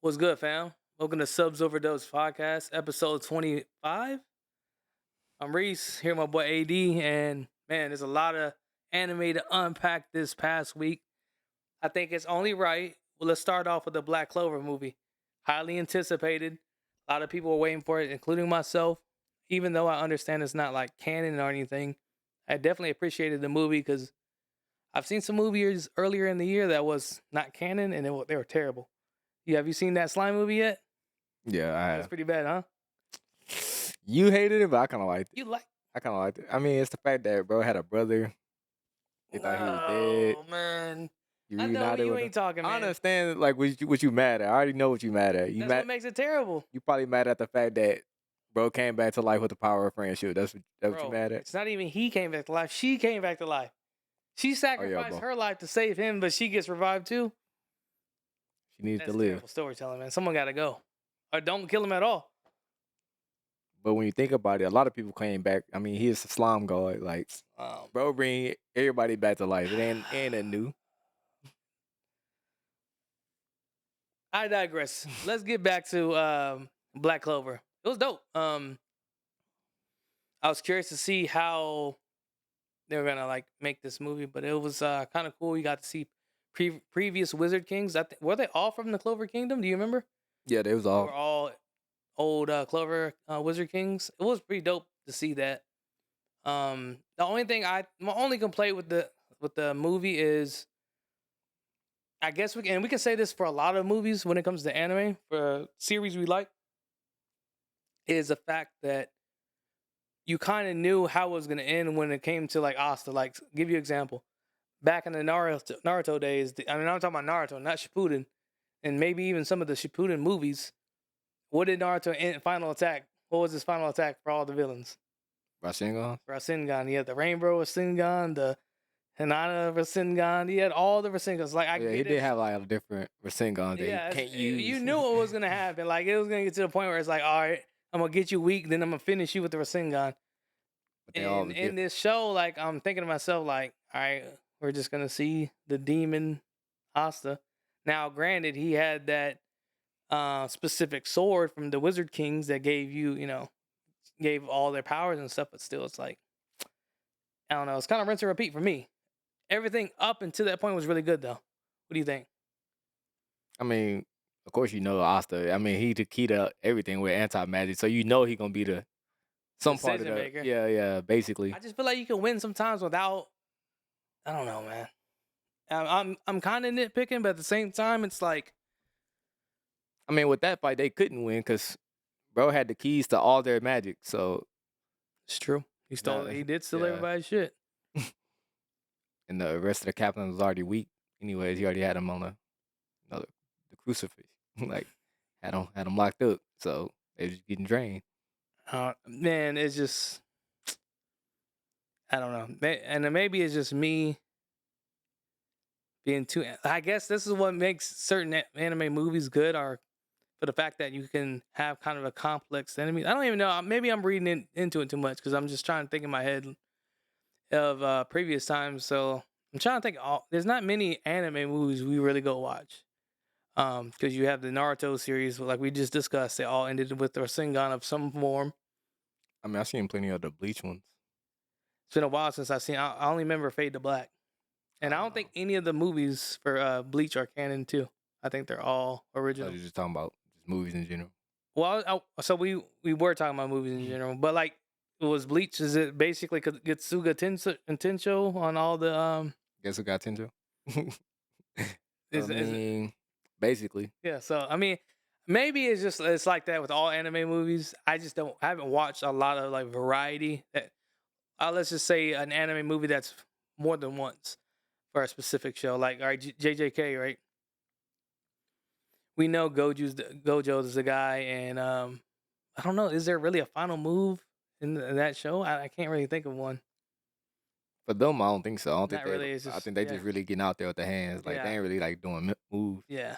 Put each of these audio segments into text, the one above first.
What's good, fam? Welcome to Subs Overdose Podcast, episode 25. I'm Reese, here with my boy AD, and man, there's a lot of anime to unpack this past week. I think it's only right. Well, let's start off with the Black Clover movie. Highly anticipated. A lot of people were waiting for it, including myself. Even though I understand it's not like canon or anything, I definitely appreciated the movie because I've seen some movies earlier in the year that was not canon and they were terrible. Have you seen that slime movie yet? Yeah, I That's have. pretty bad, huh? You hated it, but I kind of liked it. You like? I kind of liked it. I mean, it's the fact that bro had a brother. They thought he was dead. Oh man, You I know reunited you with him. ain't talking, I man. understand, like, what you mad at. I already know what you mad at. That's what makes it terrible, You probably mad at the fact that bro came back to life with the power of friendship. That's what you bro. mad at. It's not even he came back to life. She came back to life. She sacrificed bro. her life to save him, but she gets revived too. She needs That's to live. terrible storytelling, man. Someone got to go, or don't kill him at all. But when you think about it, a lot of people came back. I mean, he is a slime god. Like, bro, bring everybody back to life. It ain't that new. I digress. Let's get back to Black Clover. It was dope. I was curious to see how they were gonna like make this movie, but it was kind of cool. You got to see previous Wizard Kings. Were they all from the Clover Kingdom? Do you remember? Yeah, they was They all. were all old Clover Wizard Kings. It was pretty dope to see that. The only thing my only complaint with the movie is, I guess we can say this for a lot of movies when it comes to anime for series we like, is the fact that you kind of knew how it was going to end when it came to like Asta. Like, give you an example. Back in the Naruto days, I'm talking about Naruto, not Shippuden, and maybe even some of the Shippuden movies. What did Naruto end final attack? What was his final attack for all the villains? Rasengan? Rasengan. He had the Rainbow Rasengan, the Hinata Rasengan. He had all the Rasengans. Like, He did have like a different Rasengan that yeah, you can't use. you knew what was gonna happen. Like, it was gonna get to the point where it's like, all right, I'm gonna get you weak, then I'm gonna finish you with the Rasengan. And in this show, like, I'm thinking to myself, like, all right, we're just gonna see the demon Asta. Now, granted, he had that specific sword from the Wizard Kings that gave gave all their powers and stuff, but still, it's like, I don't know. It's kind of rinse and repeat for me. Everything up until that point was really good, though. What do you think? I mean, of course you know Asta. I mean, he the key to everything with anti-magic, so you know he gonna be some part of Decision the maker. yeah, basically. I just feel like you can win sometimes without. I don't know, man. I'm kind of nitpicking, but at the same time, it's like, I mean, with that fight they couldn't win because bro had the keys to all their magic, so it's true. He did steal everybody's shit. and the rest of the captain was already weak. Anyways, he already had him on the crucifix, like had him locked up, so they was getting drained. Man, it's just, I don't know, and maybe it's just me being too. I guess this is what makes certain anime movies good, are for the fact that you can have kind of a complex enemy. I don't even know. Maybe I'm reading into it too much because I'm just trying to think in my head of previous times. So I'm trying to think. There's not many anime movies we really go watch. Because you have the Naruto series, like we just discussed, they all ended with the Rasengan of some form. I mean, I've seen plenty of the Bleach ones. It's been a while since I've seen. I only remember Fade to Black, and I don't think any of the movies for Bleach are canon too. I think they're all original. You're just talking about just movies in general. Well, so we were talking about movies in general, but like, it was Bleach. Is it basically Getsuga Tensho on all the Getsuga Tensho? Is it, basically. yeah. So I mean, maybe it's like that with all anime movies. I haven't watched a lot of like variety. That let's just say an anime movie that's more than once for a specific show. Like, all right, JJK, right? We know Gojo is the guy, and I don't know. Is there really a final move in that show? I can't really think of one. For them, I don't think so. I don't think Not really. It's I just, think they yeah. just really getting out there with their hands. Like, Yeah. they ain't really like doing moves. Yeah.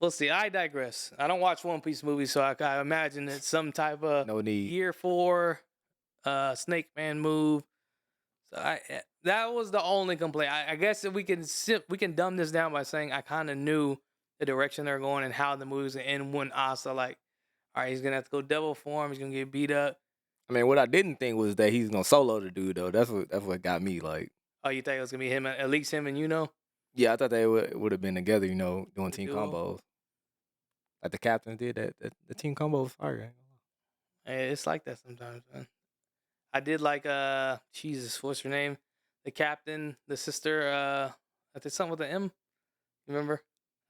We'll see. I digress. I don't watch One Piece movies, so I imagine it's some type of No need. Year 4 Snake Man move. So that was the only complaint. I guess that we can dumb this down by saying I kind of knew the direction they're going and how the movie's gonna end when Asa like, all right, he's gonna have to go double form. He's gonna get beat up. I mean, what I didn't think was that he's gonna solo the dude though. That's what got me like. Oh, you think it was gonna be him? At least him and Yeah, I thought they would have been together, doing the team duo. combos like the captains did. That the team combo was fire. Hey, it's like that sometimes, man. I did like Jesus, what's her name? The captain, the sister. I did something with the M. You remember?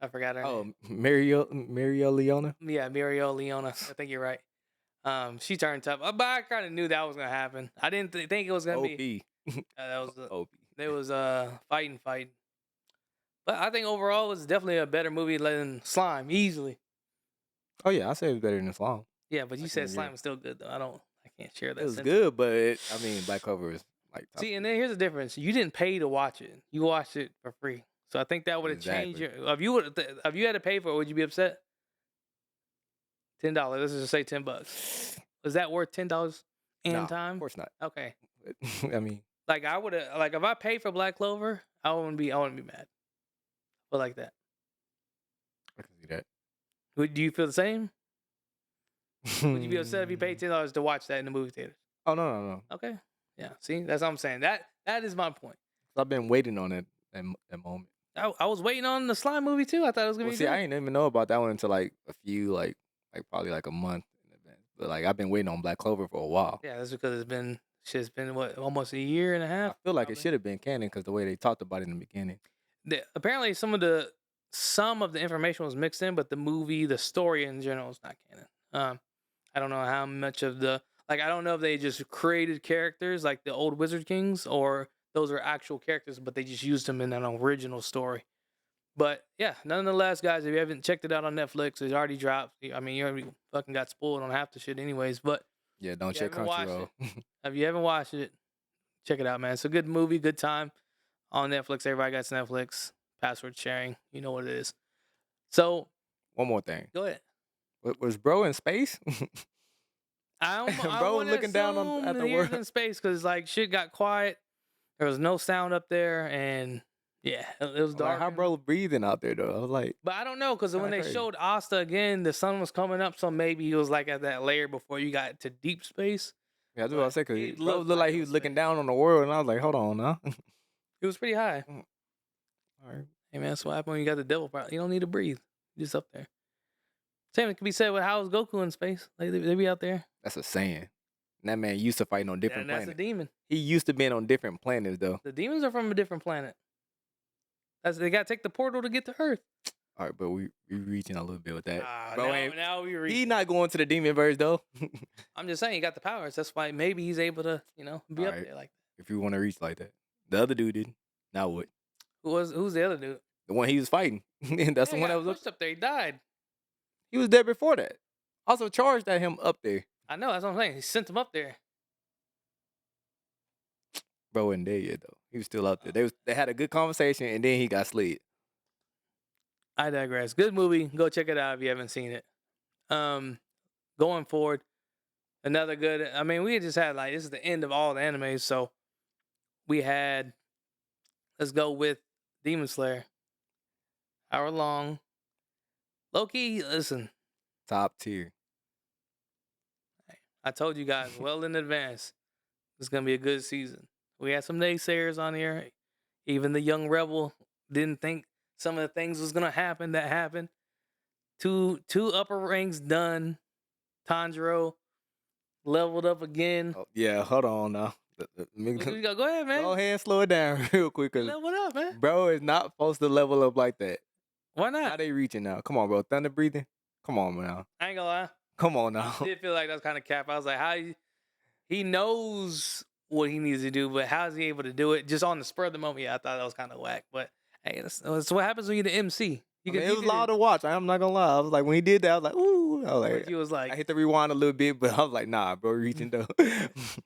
I forgot her name. Oh, Mario Leona. Yeah, Muriel Leona. I think you're right. She turned tough, but I kind of knew that was gonna happen. I didn't think it was gonna be. OP. That was OP. they was fighting. But I think overall it was definitely a better movie than Slime, easily. Oh yeah, I say it was better than Slime. Yeah, but you I said can agree. Slime was still good though. I can't share It that was sentiment. good, but I mean, Black Clover is like top. See, and then here's the difference: you didn't pay to watch it; you watched it for free. So I think that would have changed Exactly. your. If you had to pay for it, would you be upset? $10. Let's just say $10. Was that worth $10 and No, of time? course not. Okay. I mean, Like I would have, like if I paid for Black Clover, I wouldn't be mad. But like that, I can see that. do you feel the same? Would you be upset if you paid $10 to watch that in the movie theater? Oh no. Okay. Yeah. See, that's what I'm saying. That is my point. I've been waiting on that moment. I was waiting on the Slime movie too. I thought it was gonna Well, be see, good. I didn't even know about that one until like a few, like probably like a month in advance. But like I've been waiting on Black Clover for a while. Yeah, that's because it's been what, almost a year and a I half. feel like it probably. should have been canon because the way they talked about it in the beginning. Apparently some of the information was mixed in, but the story in general is not canon. I don't know how much of I don't know if they just created characters like the old Wizard Kings or those are actual characters, but they just used them in an original story. But yeah, nonetheless, guys, if you haven't checked it out on Netflix, it's already dropped. I mean, you already fucking got spoiled on half the shit, anyways. But Yeah, don't if you check haven't watched Crunchyroll. it, if you haven't watched it, check it out, man. It's a good movie, good time on Netflix. Everybody got Netflix. Password sharing, you know what it is. So One more thing. go ahead. Was bro in space? I Bro want was to looking down at assume the he was world. in space because like shit got quiet. There was no sound up there, and yeah, it was Like dark. how bro breathing out there though? I was like, But I don't know because when kinda they crazy. showed Asta again, the sun was coming up, so maybe he was like at that layer before you got to deep space. yeah, that's what I But said. Cause it bro looked looked like like it he was was looking space. down on the world, and I was like, hold on now. It was pretty high. All right. Hey man, that's what happened when you got the devil power. You don't need to breathe. You're just up there. Same can be said with how's Goku in space. Like they be out there. That's a saying. And that man used to fighting on different And that's a planets. demon. He used to being on different planets though. The demons are from a different planet. They gotta take the portal to get to Earth. All right, but we reaching a little bit with that. Ah, Bro, ain't now we he reach. not going to the demon verse though? I'm just saying he got the powers. That's why maybe he's able to, be up Alright. there like that. If you want to reach like that, the other dude did. Now what? Who's the other dude? The one he was fighting. That's the He one that got was up. pushed up there. He died. He was there before that. Also charged at him up there. I know. That's what I'm saying. He sent him up there. Bro wasn't there yet though. He was still up there. They had a good conversation and then he got slid. I digress. Good movie. Go check it out if you haven't seen it. Going forward, another good. I mean, we just had this is the end of all the animes, so we had. Let's go with Demon Slayer. Hour long. Loki, listen. Top tier. I told you guys well in advance. It's gonna be a good season. We had some naysayers on here. Even the young rebel didn't think some of the things was gonna happen that happened. Two upper ranks done. Tanjiro leveled up again. Oh, yeah, hold on now. Go ahead, man. Go ahead and slow it down real quick. Cause Level up, man. bro is not supposed to level up like that. Why How not? they reaching now? Come on, bro. Thunder breathing? Come on now. I ain't gonna lie. Come on now. I did feel like that was kind of cap. I was like, how he knows what he needs to do, but how is he able to do it just on the spur of the moment? Yeah, I thought that was kind of whack. But hey, that's what happens when you're the MC. It was loud to watch. I'm not gonna lie. I was like, when he did that, I was like, ooh. I was like, he was I like, hit the rewind a little bit, but I was like, nah, bro, reaching though.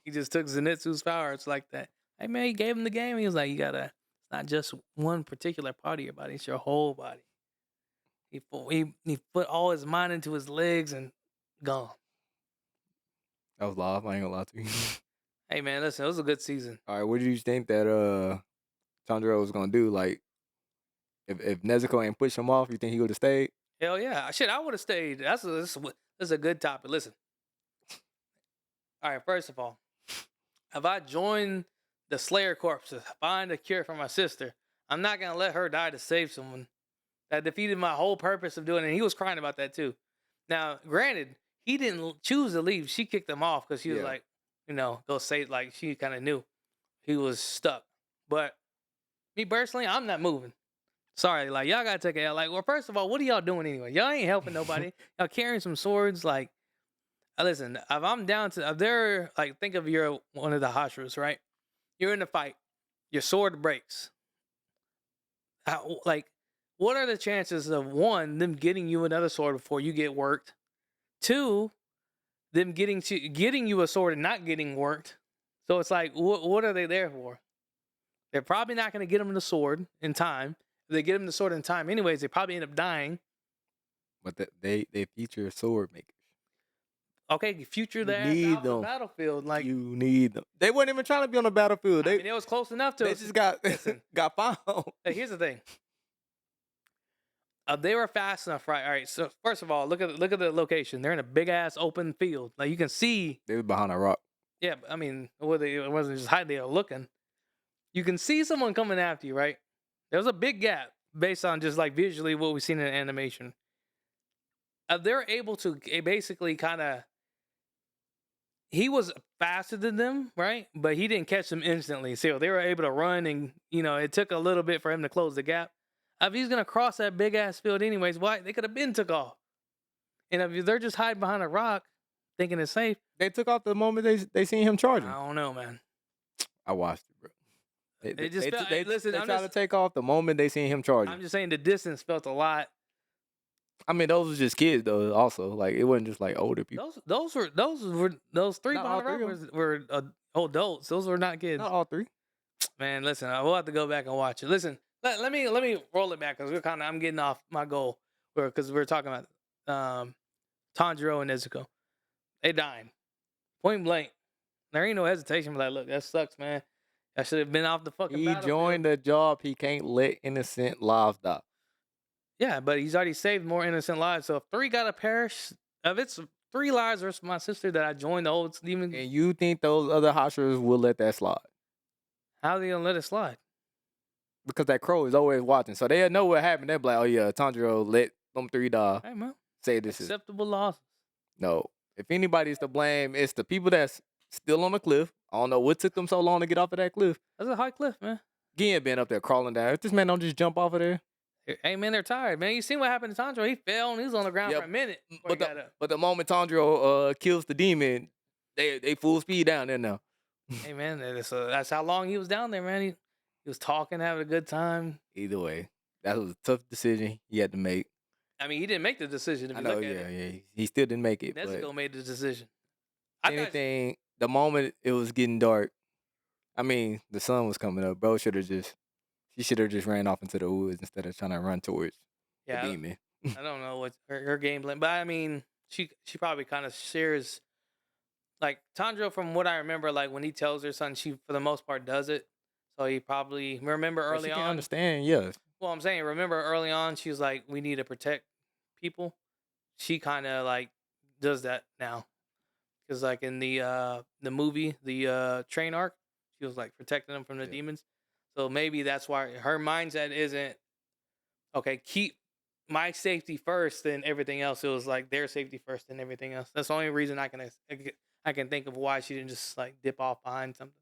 he just took Zenitsu's power. It's like that. Hey man, he gave him the game. He was like, it's not just one particular part of your body; it's your whole body. He put all his mind into his legs and gone. That was live. I ain't gonna lie to you. Hey man, listen, it was a good season. All right, what did you think that Tanjiro was gonna do? Like, If Nezuko ain't push him off, you think he would have stayed? Hell yeah, shit, I would have stayed. This is a good topic. Listen, all right. First of all, if I join the Slayer Corps to find a cure for my sister, I'm not gonna let her die to save someone. That defeated my whole purpose of doing it. And he was crying about that too. Now, granted, he didn't choose to leave. She kicked him off because she was Yeah. like, go say like she kind of knew he was stuck. But me personally, I'm not moving. Sorry, like y'all gotta take it out. Like, well, first of all, what are y'all doing anyway? Y'all ain't helping nobody. Y'all carrying some swords. Like, listen, if I'm down to, if they're like, think of you're one of the Hashras, right? You're in a fight. Your sword breaks. Like, what are the chances of one, them getting you another sword before you get worked? Two, them getting you a sword and not getting worked. So it's like, what are they there for? They're probably not going to get them the sword in time. If they get them the sword in time, anyways, they probably end up dying. But they feature sword makers. Okay, future You their ass need out the them. battlefield. Like, You need them. They weren't even trying to be on the battlefield. I mean, it was close enough to They us. just got Listen, got found. here's the thing. They were fast enough, right? All right. So first of all, look at the location. They're in a big ass open field. Like you can see. They was behind a rock. Yeah, I mean, it wasn't just hiding. They were looking. You can see someone coming after you, right? There was a big gap based on just like visually what we've seen in the animation. They're able to basically kind of. He was faster than them, right? But he didn't catch them instantly. So they were able to run, and it took a little bit for him to close the gap. If he's gonna cross that big ass field anyways, why they could have been took off? And if they're just hiding behind a rock, thinking it's safe, They took off the moment they seen him charging. I don't know, man. I watched it, bro. It just felt. Listen, they tried to take off the moment they seen him charging. I'm just saying the distance felt a lot. I mean, those was just kids though. Also, like it wasn't just like older people. Those three Not behind all the rock three of were adults. Those were not kids. Not all three. Man, listen, I will have to go back and watch it. Listen, let me roll it back because I'm getting off my goal. Because we're talking about Tanjiro and Nezuko. They dying. Point blank. There ain't no hesitation. Like, look, that sucks, man. I should have been off the fucking He battlefield. joined the job. He can't let innocent lives die. Yeah, but he's already saved more innocent lives. So if three gotta perish, if it's 3 lives versus my sister that I joined the old demon, And you think those other Hashras will let that slide? how are they gonna let it slide? Because that crow is always watching. So they'll know what happened. They'll be like, oh yeah, Tanjiro let them 3 die. Hey, man. Say this is Acceptable loss. no. If anybody's to blame, it's the people that's still on the cliff. I don't know what took them so long to get off of that cliff. That's a high cliff, man. Again, been up there crawling down. If this man don't just jump off of there. Hey, man, they're tired, man. You seen what happened to Tanjiro? He fell and he was on the ground Yep. for a minute. But the moment Tanjiro kills the demon, they full speed down there now. Hey, man, that's how long he was down there, man. He was talking, having a good time. Either way, that was a tough decision he had to make. I mean, he didn't make the decision. If I you know, look at yeah, it, yeah. He still didn't make it. Nezuko But made the decision. anything, the moment it was getting dark, I mean, the sun was coming up. Bro she should have just ran off into the woods instead of trying to run towards the demon. I don't know what her game plan, but I mean, she probably kind of shares. Like Tanjiro, from what I remember, like when he tells her son, she for the most part does it. So he probably remember But early she can on. understand, yeah. Well, I'm saying remember early on, she was like, "We need to protect people." She kind of like does that now, because like in the movie, the train arc, she was like protecting them from the demons. So maybe that's why her mindset isn't okay. Keep my safety first, then everything else. It was like their safety first, and everything else. That's the only reason I can think of why she didn't just like dip off behind something.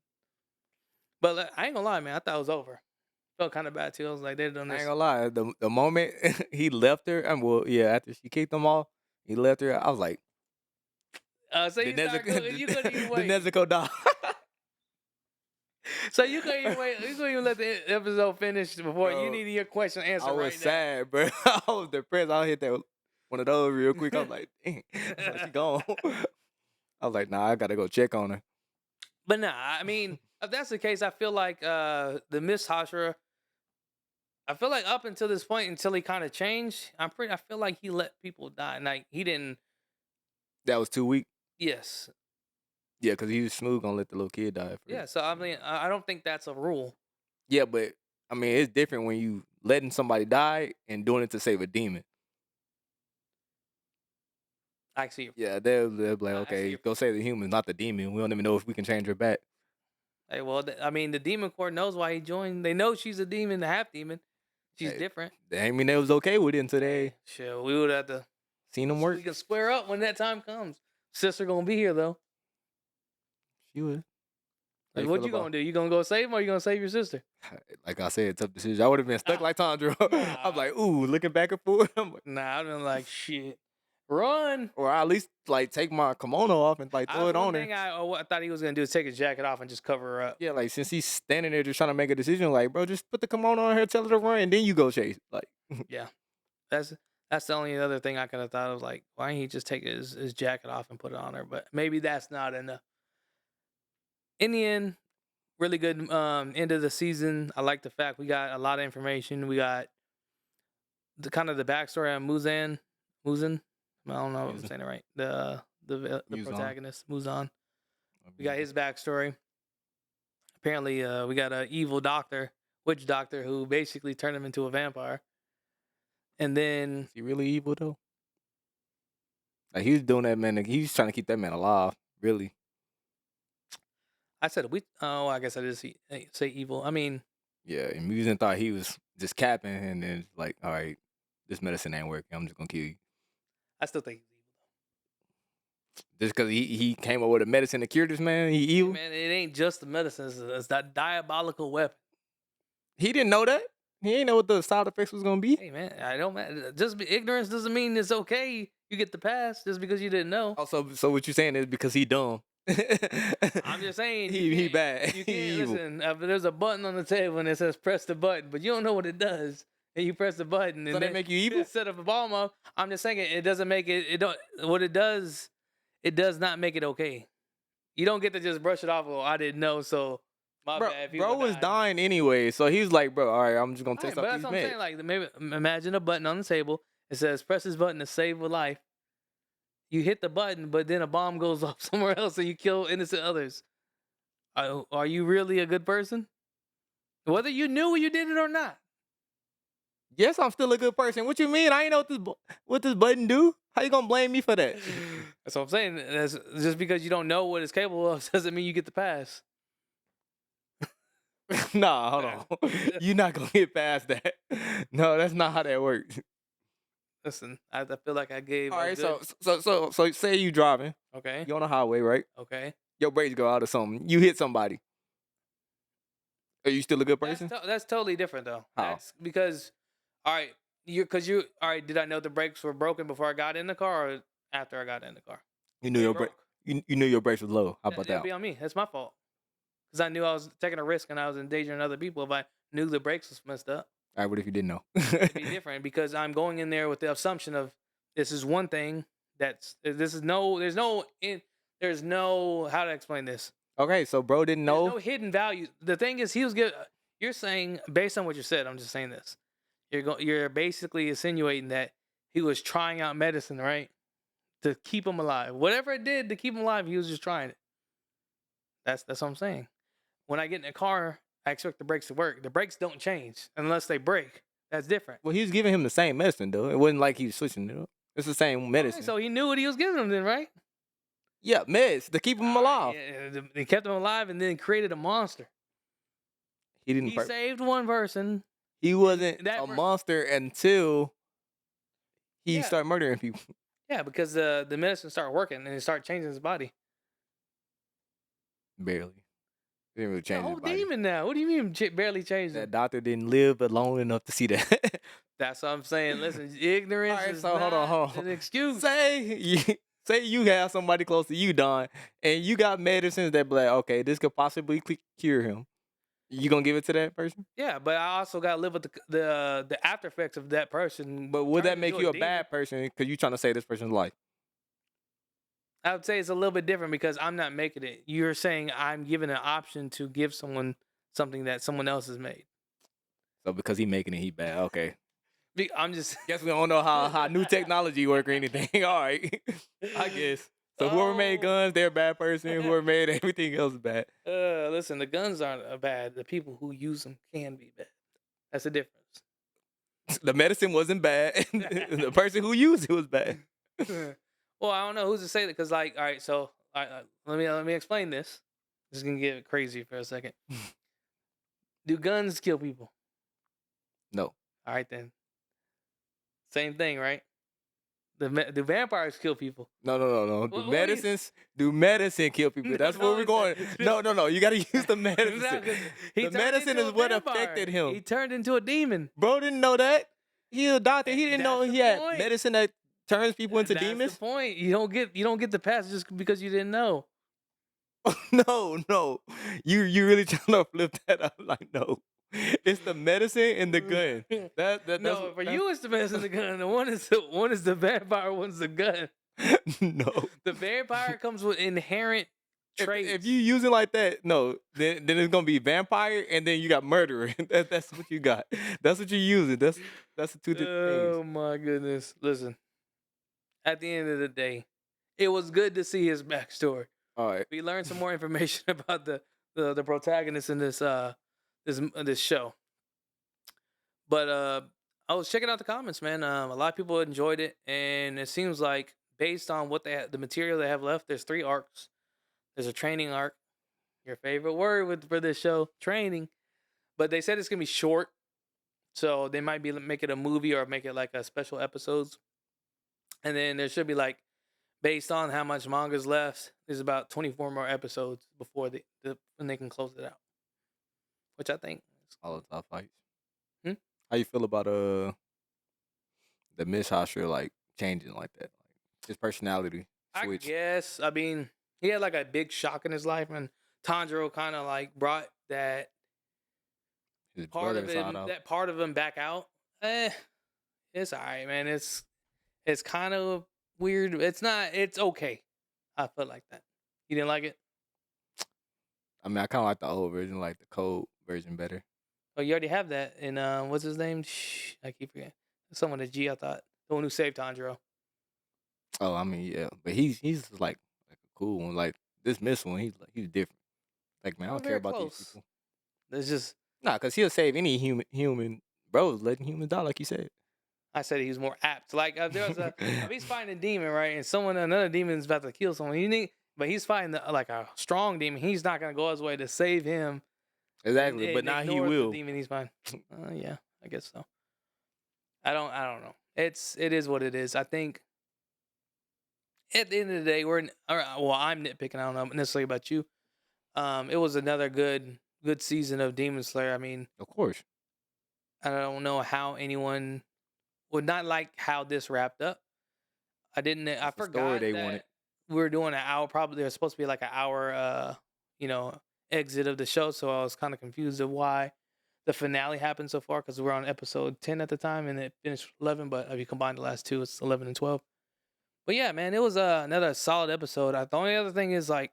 But I ain't gonna lie, man. I thought it was over. Felt kind of bad too. I was like, they've done I this. ain't gonna lie. The moment he left her, and well, yeah, after she kicked him off, he left her. I was like, So you you couldn't even the wait. Nezuko die. So you couldn't even wait. You couldn't even let the episode finish before Bro, you needed your question answered. I was right sad, bro. I was depressed. I hit that one of those real quick. I was like, dang, she gone. I was like, nah, I gotta go check on her. But nah, I mean, if that's the case, I feel like the Miss Hashira. I feel like up until this point, until he kind of changed, I feel like he let people die. Like he didn't. That was too weak. Yes. Yeah, because he was smooth gonna let the little kid die first. Yeah. So I mean, I don't think that's a rule. Yeah, but I mean, it's different when you letting somebody die and doing it to save a demon. I see your point. Yeah, they'll be like, I see okay, your go point. save the humans, not the demon. We don't even know if we can change her back. Hey, well, I mean, the demon court knows why he joined. They know she's a demon, a half demon. She's Hey, different. they ain't mean they was okay with it until they Hey, shit, we would have to. seen them work. We can square up when that time comes. Sister gonna be here though. She was. How Like, you what feel you about? gonna do? You gonna go save him or you gonna save your sister? Like I said, tough decision. I would have been stuck like Tondra. I'm Nah, like, ooh, looking back and forth. I'm like, nah. I've been like, shit, run. or at least like take my kimono off and like throw That's it one on her. thing I thought he was gonna do is take his jacket off and just cover her up. Yeah, like since he's standing there just trying to make a decision, like, bro, just put the kimono on her, tell her to run, and then you go chase. Like, Yeah, that's that's the only other thing I could have thought of. Like, why didn't he just take his jacket off and put it on her? But maybe that's not enough. In the end, really good end of the season. I like the fact we got a lot of information. We got the kind of the backstory on Muzan. I don't know if I'm Muzan. saying it right. The Muzan. protagonist Muzan. We got his backstory. Apparently, we got an evil doctor, witch doctor, who basically turned him into a vampire. And then Is he really evil though? Like he was doing that man. He was trying to keep that man alive. Really. I said we. Oh, I guess I did say evil. I mean, Yeah, and Muzan thought he was just capping, and then like, all right, this medicine ain't working. I'm just gonna kill you. I still think he's evil. Just because he came up with a medicine to cure this man, he Hey, evil. man, it ain't just the medicine. It's that diabolical weapon. He didn't know that. He didn't know what the side effects was gonna be. Hey, man, I don't matter. Ignorance doesn't mean it's okay. You get the pass just because you didn't know. Also, so what you're saying is because he dumb. I'm just saying he bad. You He can't evil. listen. There's a button on the table and it says press the button, but you don't know what it does. And you press the button, and So they then make you evil? instead of a bomb off. I'm just saying it doesn't make it. It don't. What it does, it does not make it okay. You don't get to just brush it off. Well, I didn't know, so my Bro, bad. bro People was died. dying anyway, so he was like, bro, all right, I'm just gonna All test right, out but that's these what I'm meds. saying. Like maybe imagine a button on the table. It says press this button to save a life. You hit the button, but then a bomb goes off somewhere else, and you kill innocent others. Are you really a good person? Whether you knew you did it or not. Yes, I'm still a good person. What you mean? I ain't know what this button do. How you gonna blame me for that? That's what I'm saying. That's just because you don't know what it's capable of doesn't mean you get the pass. Nah, hold on. You're not gonna get past that. No, that's not how that works. Listen, I feel like I gave All a right, good. so say you driving, Okay. you on the highway, right? Okay. Your brakes go out or something. You hit somebody. Are you still a good person? That's totally different though. How? That's because, all right, all right. Did I know the brakes were broken before I got in the car or after I got in the car? You knew They your brake. broke. You knew your brakes was low. How about That'd that? be on me. That's my fault. Because I knew I was taking a risk and I was endangering other people. If I knew the brakes was messed up, All right, what if you didn't know? it'd be different because I'm going in there with the assumption of this is one thing this is no there's no how to explain this. Okay, so bro didn't There's know. no hidden value. The thing is, he was good. You're saying based on what you said. I'm just saying this. You're basically insinuating that he was trying out medicine, right, to keep him alive. Whatever it did to keep him alive, he was just trying it. That's what I'm saying. When I get in a car, I expect the brakes to work. The brakes don't change unless they break. That's different. Well, he was giving him the same medicine though. It wasn't like he was switching it up. It's the same medicine. Okay, so he knew what he was giving him, then, right? Yeah, meds to keep him alive. Yeah, they kept him alive and then created a monster. He didn't. He saved one person. He wasn't that a per- monster until he Yeah. started murdering people. Yeah, because the medicine started working and it started changing his body. Barely. It didn't really The change his whole body. demon now. What do you mean barely changed That him? doctor didn't live long enough to see that. That's what I'm saying. Listen, ignorance All right, is so hold on. an excuse. Say you have somebody close to you, Don, and you got medicines that be like, okay, this could possibly cure him. You gonna give it to that person? Yeah, but I also got to live with the after effects of that person. But would that turning make into you a demon. bad person because you trying to save this person's life? I would say it's a little bit different because I'm not making it. You're saying I'm given an option to give someone something that someone else has made. So because he making it, he bad. Okay. I'm just Guess we don't know how new technology work or anything. All right. I guess. So whoever made guns, they're a bad person. Whoever made everything else is bad. Listen, the guns aren't bad. The people who use them can be bad. That's the difference. The medicine wasn't bad. The person who used it was bad. Well, I don't know who's to say that because, like, all right, so let me explain this. This is gonna get crazy for a second. Do guns kill people? No. All right then, same thing, right? The vampires kill people. No. What do you? Do medicine kill people? No, That's where no, we're going. No. You gotta use the no, medicine. 'cause he The turned medicine into is a what vampire. affected him. He turned into a demon. Bro didn't know that. He a doctor. He didn't know That's the he had point. medicine that turns people into That's the demons. point. You don't get the pass just because you didn't know. No. You really trying to flip that up? Like no. It's the medicine and the gun. No, for you it's the medicine the gun. The one is the vampire, one's the gun. No. The vampire comes with inherent traits. If you use it like that, no, then it's gonna be vampire and then you got murderer. That's what you got. That's what you're using. That's the two different things. Oh my goodness. Listen, at the end of the day, it was good to see his backstory. All right. We learned some more information about the protagonist in this show. But I was checking out the comments, man. A lot of people enjoyed it, and it seems like based on the material they have left, there's 3 arcs. There's a training arc, your favorite word for this show, training. But they said it's gonna be short, so they might be make it a movie or make it like a special episodes. And then there should be like, based on how much manga's left, there's about 24 more episodes before when they can close it out. Which I think. All the top fights. Hmm? How you feel about the Miss Hashira like changing like that? Like his personality switch. I guess. I mean, he had like a big shock in his life, and Tanjiro kind of like brought that His part brother of inside him, out. that part of him back out. It's alright, man. It's kind of weird. It's not. It's okay. I felt like that. You didn't like it? I mean, I kind of like the old version, like the cold version better. Oh, you already have that. And what's his name? Shh, I keep forgetting. Someone at G. I thought the one who saved Tanjiro. Oh, I mean, yeah, but he's just like a cool one. Like this Miss one, he's different. Like man, I Not don't care very about these close. people. It's just Nah, cause he'll save any human. Bro, letting humans die, like you said. I said he was more apt. Like if there was if he's fighting a demon, right, and another demon is about to kill someone, but he's fighting like a strong demon. He's not gonna go his way to save him. Exactly, And but now he ignore the will. demon. He's fine. Yeah, I guess so. I don't know. It is what it is. I think at the end of the day, I'm nitpicking. I don't know necessarily about you. It was another good season of Demon Slayer. I mean, Of course, I don't know how anyone would not like how this wrapped up. I didn't. I that's the story forgot they that wanted. we were doing an hour. Probably there's supposed to be like an hour. Exit of the show. So I was kind of confused of why the finale happened so far because we're on episode 10 at the time and it finished 11. But if you combine the last two, it's 11 and 12. But yeah, man, it was another solid episode. The only other thing is like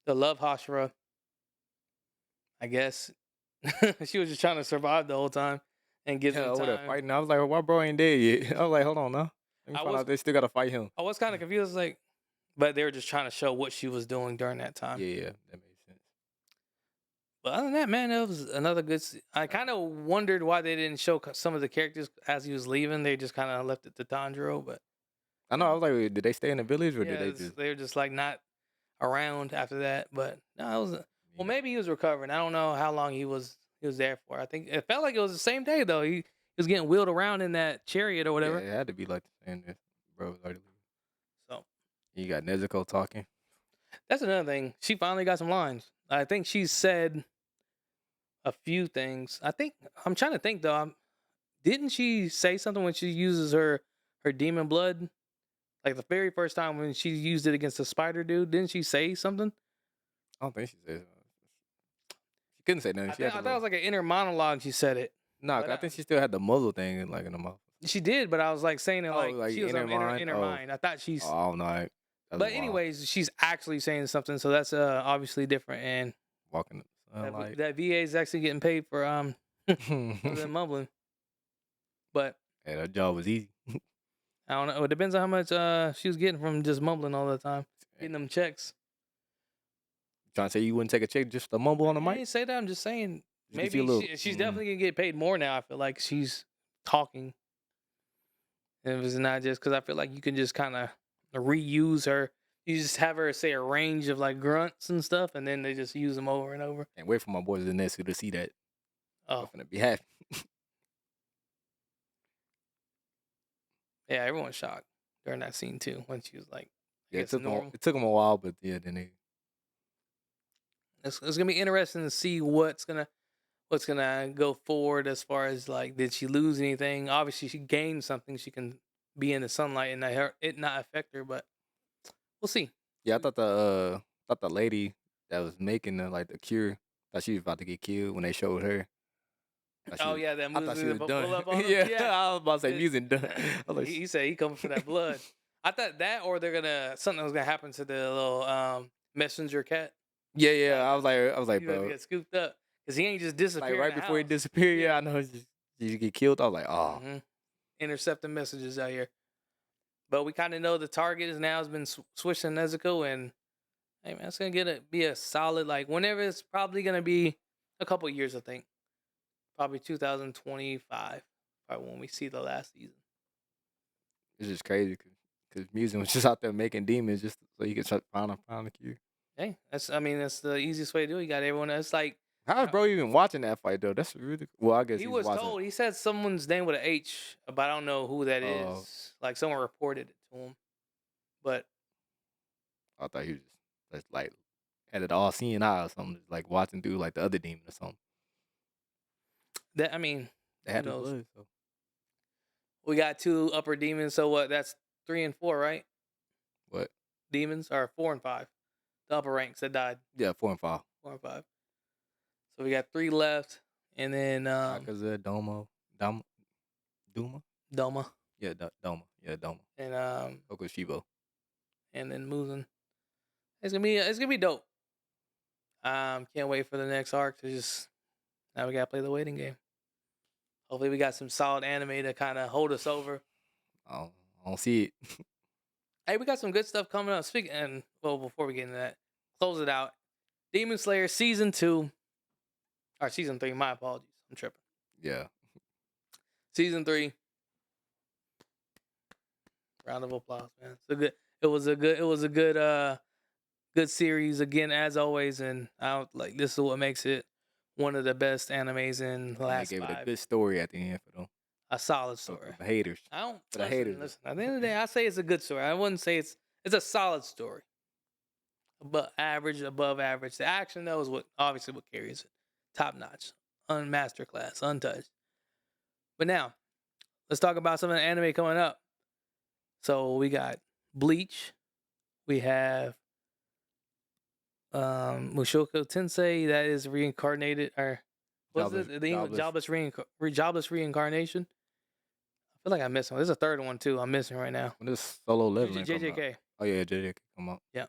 the love Hashira. I guess she was just trying to survive the whole time and give Yeah, them over there time. fighting. I was like, why bro ain't dead yet? I was like, hold on now. Let me I find was out they still gotta fight him. I was kind of confused, like, but they were just trying to show what she was doing during that time. Yeah, that makes sense. But other than that, man, it was another good. I kind of wondered why they didn't show some of the characters as he was leaving. They just kind of left it to Tanjiro, but I know. I was like, did they stay in the village or did they just? they were just like not around after that. But no, it was well, Yeah. maybe he was recovering. I don't know how long he was there for. I think it felt like it was the same day though. He was getting wheeled around in that chariot or whatever. Yeah, it had to be like the same. Bro was already leaving. So You got Nezuko talking. that's another thing. She finally got some lines. I think she said a few things. I'm trying to think though. Didn't she say something when she uses her demon blood? Like the very first time when she used it against the spider dude, didn't she say something? I don't think she said. She couldn't say nothing. I She had thought the it was like an inner monologue. She said it. no. but I think she still had the muzzle thing in the mouth. She did, but I was like saying it Oh, like, like she was inner on inner, mind? inner Oh. mind. I thought she's. Oh, I don't know. That's But wild. anyways, she's actually saying something, so that's obviously different. And Walking in the sunlight. that VA is actually getting paid for for them mumbling. But Hey, that job was easy. I don't know. It depends on how much she was getting from just mumbling all the time, getting them checks. Trying to say you wouldn't take a check just to mumble on the I mic? didn't say that. I'm just saying You can see a Maybe little. she's definitely gonna get paid more now. I feel like she's talking, and if it's not just because I feel like you can just kind of reuse her. You just have her say a range of like grunts and stuff, and then they just use them over and over. Can't wait for my boys in Nessu to see that. I'm Oh finna be happy. yeah, everyone's shocked during that scene too when she was like, I Yeah, guess normal. it took them a while, but yeah, then they It's gonna be interesting to see what's gonna go forward as far as like did she lose anything? Obviously, she gained something. She can be in the sunlight and it not affect her, but we'll see. yeah, thought the lady that was making the cure thought she was about to get killed when they showed her. Oh yeah, that I thought she music was that done. pull up on him. Yeah, Yeah, I was about to say it, music done. I was like, he said he coming for that blood. I thought that, or they're gonna something was gonna happen to the little messenger cat. yeah, Yeah, yeah. I was like, he's about to bro, get scooped up because he ain't just like disappear in right the before he house. disappeared. Yeah, Yeah, I know he get killed. I was like, oh, hmm intercepting messages out here. But we kind of know the target is now has been switched to Nezuko, and hey man, it's gonna be a solid like whenever it's probably gonna be a couple years, I think. Probably 2025, probably when we see the last season. it's just crazy because Museum was just out there making demons just so he could find a cure. Hey, that's the easiest way to do it. You got everyone. It's like How is uh, bro even watching that fight though? That's really well. I guess he he's was watching. told. He said someone's name with an H, but I don't know who that Uh, is. Like someone reported it to him, but I thought he was just like had it all seeing eye or something, just, like watching through like the other demon or something. that They who had his knows? blood, so We got two upper demons. So what? That's 3 and 4, right? what? Demons are 4 and 5. The upper ranks that died. Yeah, 4 and 5. 4 and 5. So we got 3 left, and then Akaza, Duma. Doma Yeah, Doma. Yeah, Doma. and Okoshibo. and then Muzan. It's gonna be dope. Can't wait for the next arc to just now we gotta play the waiting game. Hopefully we got some solid anime to kind of hold us over. I don't see it. Hey, we got some good stuff coming up. Speaking and well, before we get into that, close it out. Demon Slayer season 2 or season 3. My apologies, I'm tripping. Yeah, Season 3. Round of applause, man. It's a good. It was a good. It was a good series again as always, and like this is what makes it one of the best animes in the and they last gave it a 5. good story at the end for them. A solid For story. the haters. I don't For the listen. haters. Listen. At the end of the day, I say it's a good story. I wouldn't say it's a solid story, but average, above average. The action though is what obviously what carries it. Top notch, masterclass, untouched. But now let's talk about some of the anime coming up. So we got Bleach. We have Mushoku Tensei that is reincarnated or what's the English jobless reincarnation? I feel like I missed one. There's a third one too. I'm missing right now. When this solo leveling coming out. JJK. Oh yeah, JJK come out. Yeah,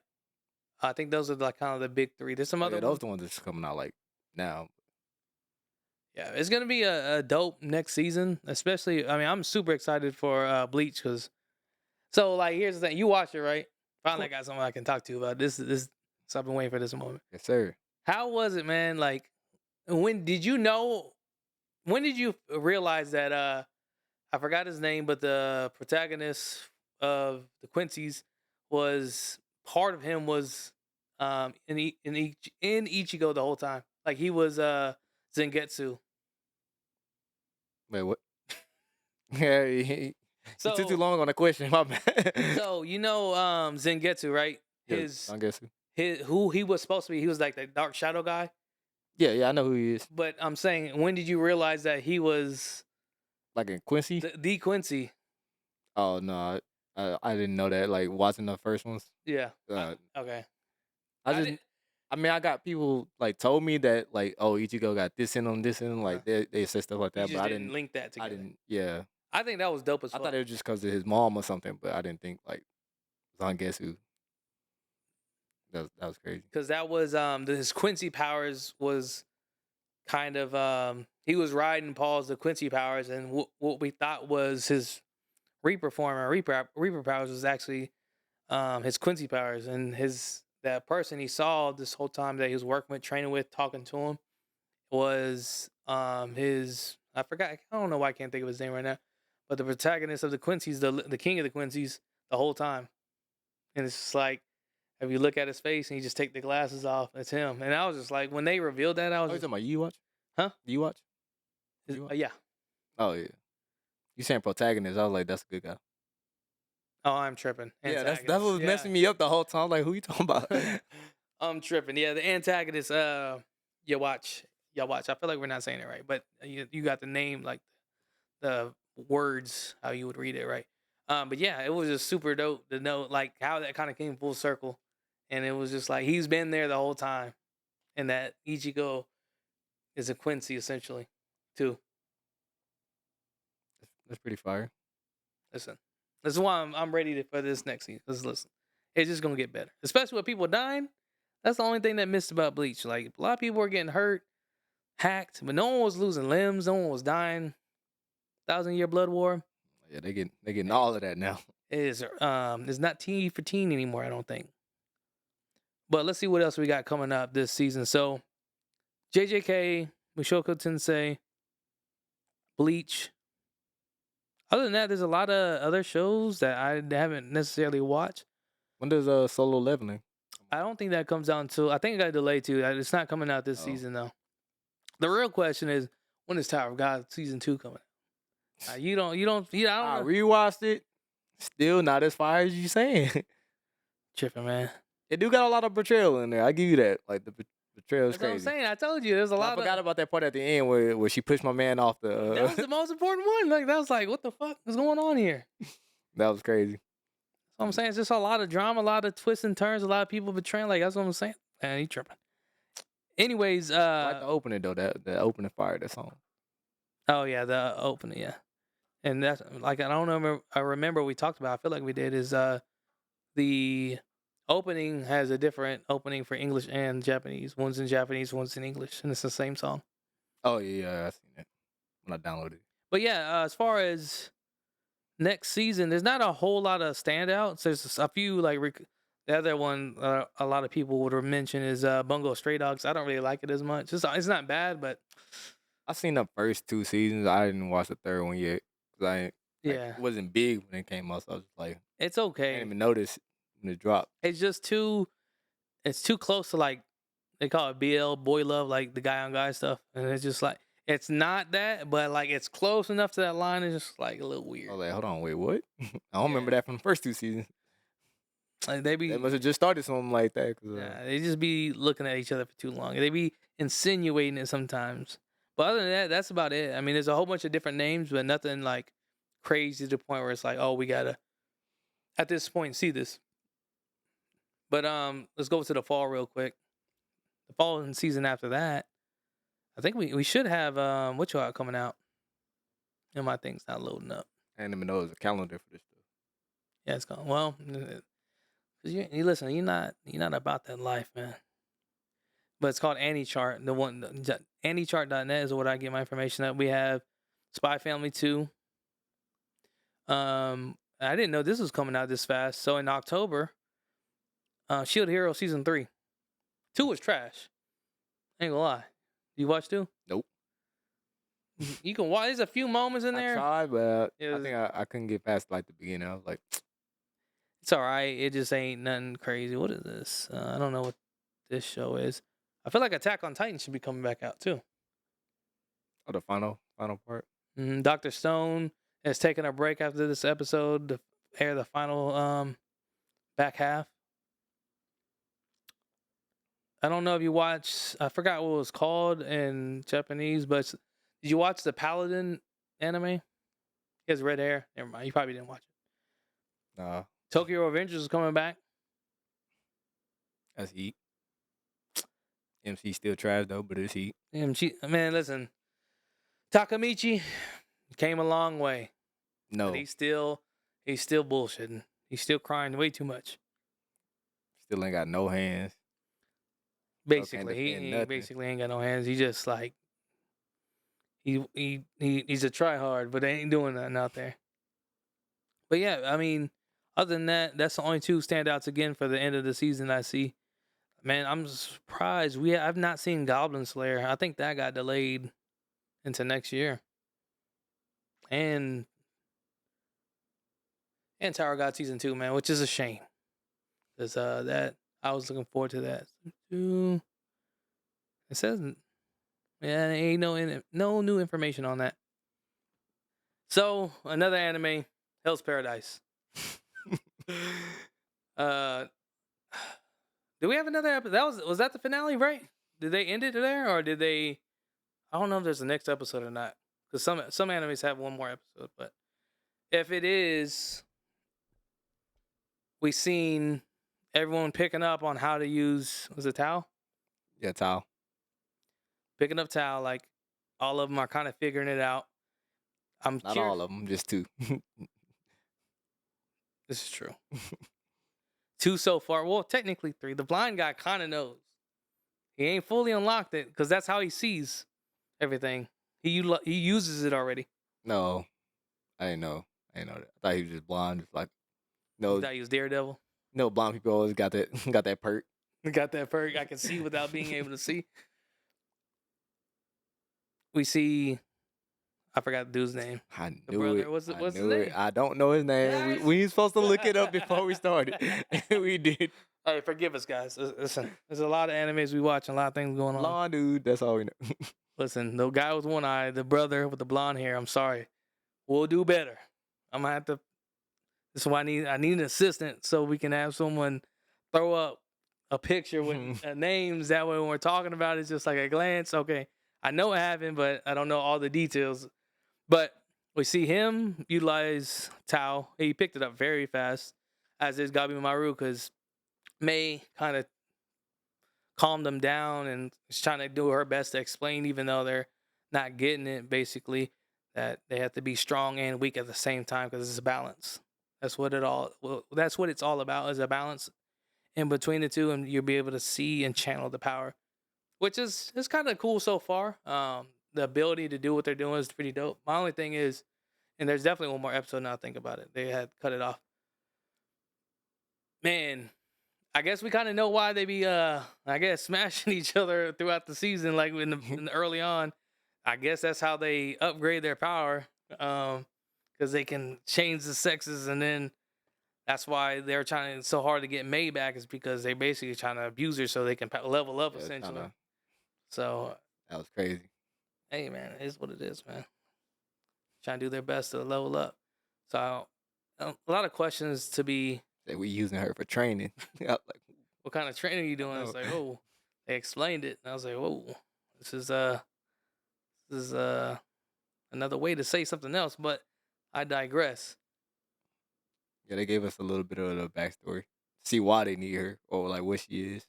I think those are like kind of the big three. There's some Oh other yeah, those ones. the ones that's coming out like now. Yeah, it's gonna be a dope next season. Especially, I mean, I'm super excited for Bleach because. So like, here's the thing. You watch it, right? Finally, I got someone I can talk to about this. So I've been waiting for this moment. Yes, sir. How was it, man? Like, when did you know? When did you realize that? I forgot his name, but the protagonist of the Quincy's was part of him was in Ichigo the whole time. Like he was Zengetsu. Wait, what? Yeah, you took too So long on the question. My bad. so Zengetsu, right? Yeah, His I guess. his who he was supposed to be. He was like the Dark Shadow guy. Yeah, yeah, I know who he is. But I'm saying, when did you realize that he was Like in Quincy. the Quincy? Oh no, I didn't know that. Like watching the first ones. Yeah. Uh, Okay. I I just, did. I mean, I got people like told me that like, oh, Ichigo got this in him, this in him. Uh-huh. Like they said stuff like You that, but just didn't link that I together. didn't. Yeah, I think that was dope as I fuck. thought it was just because of his mom or something, but I didn't think like Zangetsu. That was crazy. Because that was his Quincy powers was kind of he was riding Paul's the Quincy powers, and what we thought was his Reaper form or Reaper powers was actually his Quincy powers, and his that person he saw this whole time that he was working with, training with, talking to him. was his I forgot I don't know why I can't think of his name right now, but the protagonist of the Quincy's, the king of the Quincy's, the whole time, and it's just like if you look at his face and you just take the glasses off, it's him. And I was just like, when they revealed that, I Oh, was you just, talking about you watch? huh? You watch? You watch? Yeah. Oh yeah. You saying protagonist? I was like, that's a good guy. Oh, I'm tripping. Yeah, that's what Antagonist. was Yeah. messing me up the whole time. Like, who you talking about? I'm tripping. Yeah, the antagonist. You watch. You watch. I feel like we're not saying it right, but you got the name like the words how you would read it right. But yeah, it was just super dope to know like how that kind of came full circle, and it was just like he's been there the whole time, and that Ichigo is a Quincy essentially, too. That's pretty fire. Listen, this is why I'm ready for this next season. Cause listen, it's just gonna get better, especially with people dying. That's the only thing that missed about Bleach. Like a lot of people were getting hurt, hacked, but no one was losing limbs. No one was dying. 1,000 Year Blood War. Yeah, they getting all of that now. It is it's not teen for teen anymore. I don't think. But let's see what else we got coming up this season. So JJK, Mushoku Tensei, Bleach. Other than that, there's a lot of other shows that I haven't necessarily watched. When does Solo Leveling? I don't think that comes out until I think it got delayed too. It's not coming out this Oh. season though. The real question is when is Tower of God season 2 coming? You don't. I I don't know. rewatched it. Still not as fire as you saying. Tripping, man. It do got a lot of betrayal in there. I give you that. Like the betrayal is That's what I'm crazy. saying. I told you there's a I lot forgot of. about that part at the end where she pushed my man off the. That was the most important one. Like that was like, what the fuck is going on here? That was crazy. That's what I'm saying. It's just a lot of drama, a lot of twists and turns, a lot of people betraying. Like that's what I'm saying. Man, he tripping. Anyways, I like the opening though. That opening fire. That song. oh yeah, the opening, yeah. And that's like I don't know. I remember we talked about. I feel like we did is the opening has a different opening for English and Japanese. One's in Japanese, one's in English, and it's the same song. Oh yeah, I seen that when I downloaded it. But yeah, as far as next season, there's not a whole lot of standouts. There's a few like the other one a lot of people would mention is Bungo Stray Dogs. I don't really like it as much. It's not bad, but I seen the first 2 seasons. I didn't watch the third one yet because I ain't, like, yeah, it wasn't big when it came out. So I was just like, it's I okay. didn't even notice when it dropped. It's just too. It's too close to like they call it BL boy love, like the guy on guy stuff, and it's just like it's not that, but like it's close enough to that line. It's just like a little I weird. was like, hold on, wait, what? I don't remember that from the first 2 seasons. Like they They be, must have just started something like that. Cause, they just be looking at each other for too long. They be insinuating it sometimes. But other than that, that's about it. I mean, there's a whole bunch of different names, but nothing like crazy to the point where it's like, oh, we gotta at this point see this. But let's go to the fall real quick. The fall and season after that, I think we should have what you got coming out. And my thing's not loading up. I didn't even know it was a calendar for this stuff. Yeah, it's gone. Well, cause you listen, you're not about that life, man. But it's called AnyChart. The one AnyChart.net is what I get my information at. We have Spy Family 2. I didn't know this was coming out this fast. So in October, Shield Hero season 3. 2 was trash. Ain't gonna lie. You watch 2? Nope. You can watch. There's a few moments in I there. tried, but It was- I think I couldn't get past like the beginning. I was like, It's all right. It just ain't nothing crazy. What is this? I don't know what this show is. I feel like Attack on Titan should be coming back out too. oh, the final part. Dr. Stone has taken a break after this episode to air the final back half. I don't know if you watched. I forgot what it was called in Japanese, but did you watch the Paladin anime? He has red hair. Never mind. You probably didn't watch it. Nah, Tokyo Avengers is coming back. that's heat. MC still trash though, but it's heat. Man, listen. Takamichi came a long way. No, But he's still bullshitting. He's still crying way too much. still ain't got no hands. Basically, defend he nothing. basically ain't got no hands. He just like he's a tryhard, but they ain't doing nothing out there. But yeah, I mean, other than that, that's the only two standouts again for the end of the season I see. Man, I'm surprised. I've not seen Goblin Slayer. I think that got delayed into next year. And Tower God season 2, man, which is a shame. Cause that I was looking forward to that. It says yeah, ain't no new information on that. So another anime, Hell's Paradise. uh, do we have another episode? Was that the finale, right? Did they end it there, or did they? I don't know if there's a next episode or not. Because some animes have one more episode, but if it is, we seen everyone picking up on how to use was it towel? Yeah, Tao. Picking up towel, like all of them are kind of figuring it out. I'm Not curious. all of them, just 2. This is true. 2 so far. Well, technically 3. The blind guy kind of knows. He ain't fully unlocked it because that's how he sees everything. He uses it already. No, I didn't know. I didn't know that. I thought he was just blonde, just like You no, thought he was Daredevil. no blonde people always got that got that perk. Got that perk. I can see without being able to see. We see. I forgot the dude's name. I The knew brother. it. What's I his knew name? it. I don't know his name. Yes. We supposed to look it up before we started. We did. Hey, forgive us, guys. Listen, there's a lot of animes we watch and a lot of things going on. Blonde dude. That's all we know. Listen, the guy with one eye, the brother with the blonde hair. I'm sorry. We'll do better. I'm gonna have to. This is why I need an assistant so we can have someone throw up a picture with names. That way, when we're talking about it, it's just like a glance. Okay, I know it happened, but I don't know all the details. But we see him utilize Tao. He picked it up very fast, as is Gabi Maru, because May kind of calmed them down and is trying to do her best to explain, even though they're not getting it. Basically, that they have to be strong and weak at the same time because it's a balance. That's what that's what it's all about, is a balance in between the two, and you'll be able to see and channel the power, which is kind of cool so far. The ability to do what they're doing is pretty dope. My only thing is, and there's definitely one more episode now I think about it. They had cut it off. Man, I guess we kind of know why they be I guess smashing each other throughout the season, like in the early on. I guess that's how they upgrade their power, because they can change the sexes, and then that's why they're trying so hard to get May back, is because they basically trying to abuse her so they can level up, Yeah, essentially. kinda, So that was crazy. hey, man, it is what it is, man. Trying to do their best to level up. So a lot of questions to be. That we using her for training. I was like, What kind of training are you doing? know. It's like, oh, they explained it, and I was like, whoa, this is another way to say something else. But I digress. Yeah, they gave us a little bit of the backstory. See why they need her or like what she is.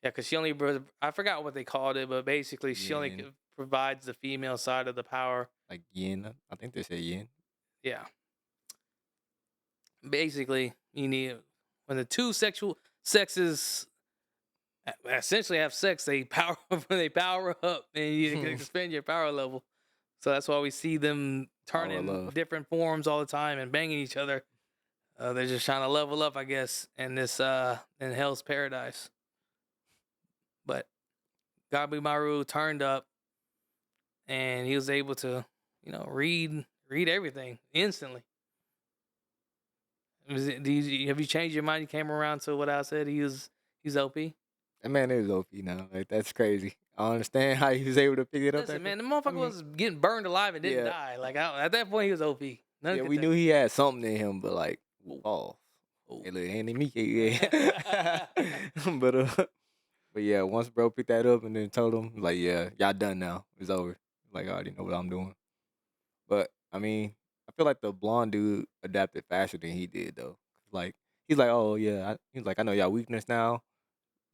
Yeah, because she only I forgot what they called it, but basically she only Yin. provides the female side of the power. Like yin. I think they say yin. Yeah, basically you need when the two sexes essentially have sex, they power when they power up, and you can expand your power level. So that's why we see them Power of turning love. different forms all the time and banging each other. They're just trying to level up, I guess, in this in Hell's Paradise. But Gabimaru turned up, and he was able to, read everything instantly. Have you changed your mind? You came around to what I said. He's OP. That man is OP now. Like that's crazy. I don't understand how he was able to pick it up Listen, that man, quick. the I motherfucker mean, was getting burned alive and didn't yeah, die. Like at that point, he was OP. None yeah, could we touch knew he had something in him, but like, him. balls. Oh, Hey, look, ain't in me, yeah. But yeah, once bro picked that up and then told him like, yeah, y'all done now. It's over. Like I already know what I'm doing. But I mean, I feel like the blonde dude adapted faster than he did though. Like he's like, oh yeah, he's like, I know y'all weakness now.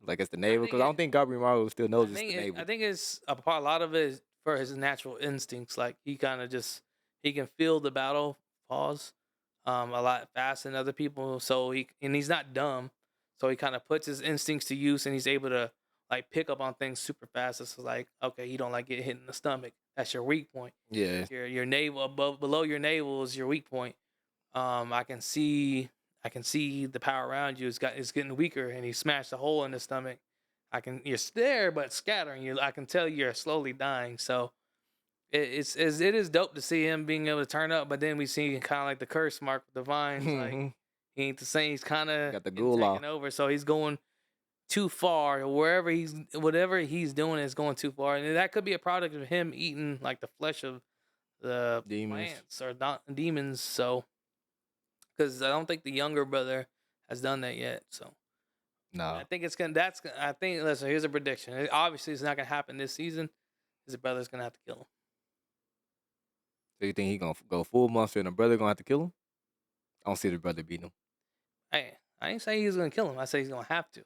Like it's the I navel think because I don't it. think Gabriel Mario still I knows it's think the it, I navel. think it's a part. A lot of it is for his natural instincts. Like he kind of just he can feel the battle pause, a lot faster than other people. So he's not dumb. So he kind of puts his instincts to use, and he's able to like pick up on things super fast. It's like, okay, you don't like get hit in the stomach. That's your weak point. Yeah, Your navel below your navel is your weak point. I can see the power around you. It's getting weaker, and he smashed a hole in the stomach. you're there, but scattering you. I can tell you're slowly dying. So it is dope to see him being able to turn up, but then we see kind of like the curse mark with the vines. Like Mhm. he ain't the same. He's kind of Got the getting ghoul taken off. over. So he's going too far. Whatever he's doing is going too far, and that could be a product of him eating like the flesh of the Demons. plants or demons. So because I don't think the younger brother has done that yet. So. I No. think it's gonna. I think. Listen, here's a prediction. Obviously, it's not gonna happen this season. His brother's gonna have to kill him. So you think he gonna go full monster and the brother gonna have to kill him? I don't see the brother beating him. Hey, I ain't saying he's gonna kill him. I say he's gonna have to.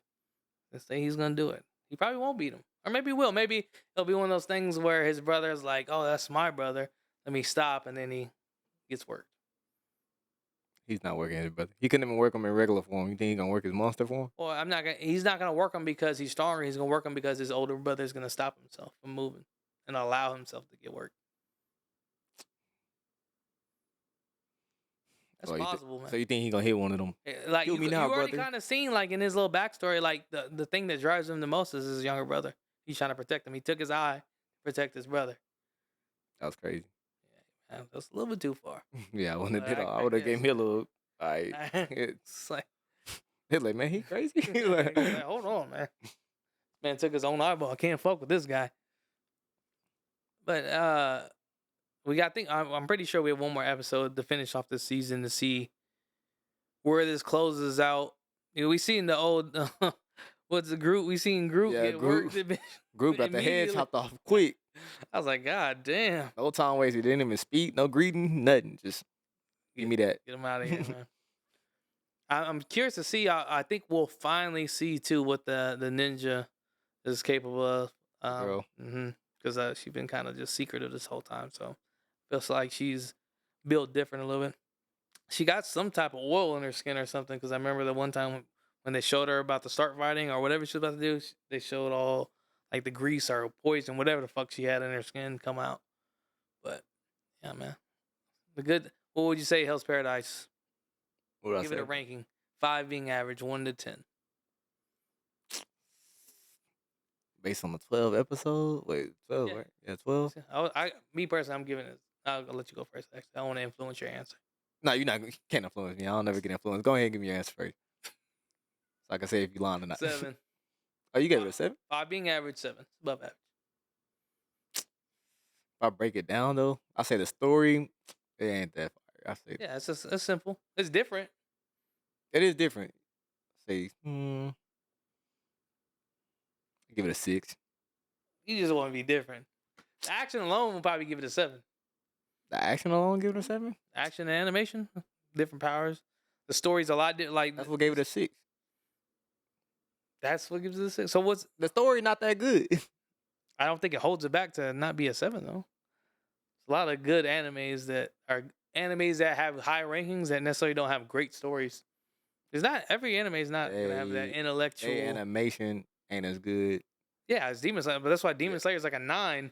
I say he's gonna do it. He probably won't beat him, or maybe he will. Maybe it'll be one of those things where his brother's like, "Oh, that's my brother. Let me stop," and then he gets worked. He's not working his brother. He couldn't even work him in regular form. You think he gonna work his monster form? Well, I'm not gonna. He's not gonna work him because he's stronger. He's gonna work him because his older brother's gonna stop himself from moving and allow himself to get worked. That's possible, man. So you think he gonna hit one of them? Like Kill me you now, already brother. kind of seen like in his little backstory, like the thing that drives him the most is his younger brother. He's trying to protect him. He took his eye to protect his brother. That was crazy. Yeah, man, that's a little bit too far. Yeah, I wouldn't have did But all. I I would have gave guess me a little. Like, it's like, it's like, man, he crazy. he's like, hold on, man. Man took his own eyeball. I can't fuck with this guy. But we got. I'm pretty sure we have one more episode to finish off this season to see where this closes out. You know, we seen the old what's the Groot? We seen Groot Yeah, get worked Group got the head immediately. chopped off quick. I was like, God damn. No time wasted. Didn't even speak. No greeting. Nothing. Just give me that. Get him out of here, man. I'm curious to see. I think we'll finally see too what the ninja is capable of. The girl. Because she's been kind of just secretive this whole time. So feels like she's built different a little bit. She got some type of oil in her skin or something. Because I remember the one time when they showed her about to start fighting or whatever she was about to do, they showed all like the grease or poison, whatever the fuck she had in her skin, come out. But yeah, man, the good. What would you say, Hell's Paradise? What did I Give say? it a ranking. 5 being average, 1 to 10. Based on the 12 episode? Wait, 12, Yeah. right? Yeah, 12. Me personally, I'm giving it. I'll let you go first. Actually, I want to influence your answer. No, you can't influence me. I'll never get influenced. Go ahead and give me your answer first. So I can say if you lying or not. 7. Oh, you gave it a 7? 5 being average, 7 above average. If I break it down though, I say the story, it ain't that fire. I say Yeah, it's simple. It's different. it is different. Say, give it a 6. You just want to be different. The action alone will probably give it a 7. The action alone, give it a 7. Action and animation, different powers. The story's a lot different. Like That's what gave it a 6. that's what gives it a 6. So what's? The story not that good. I don't think it holds it back to not be a 7 though. A lot of good animes that have high rankings that necessarily don't have great stories. It's not every anime is not gonna have that intellectual. Animation ain't as good. Yeah, it's Demon Slayer, but that's why Demon Slayer is like a 9.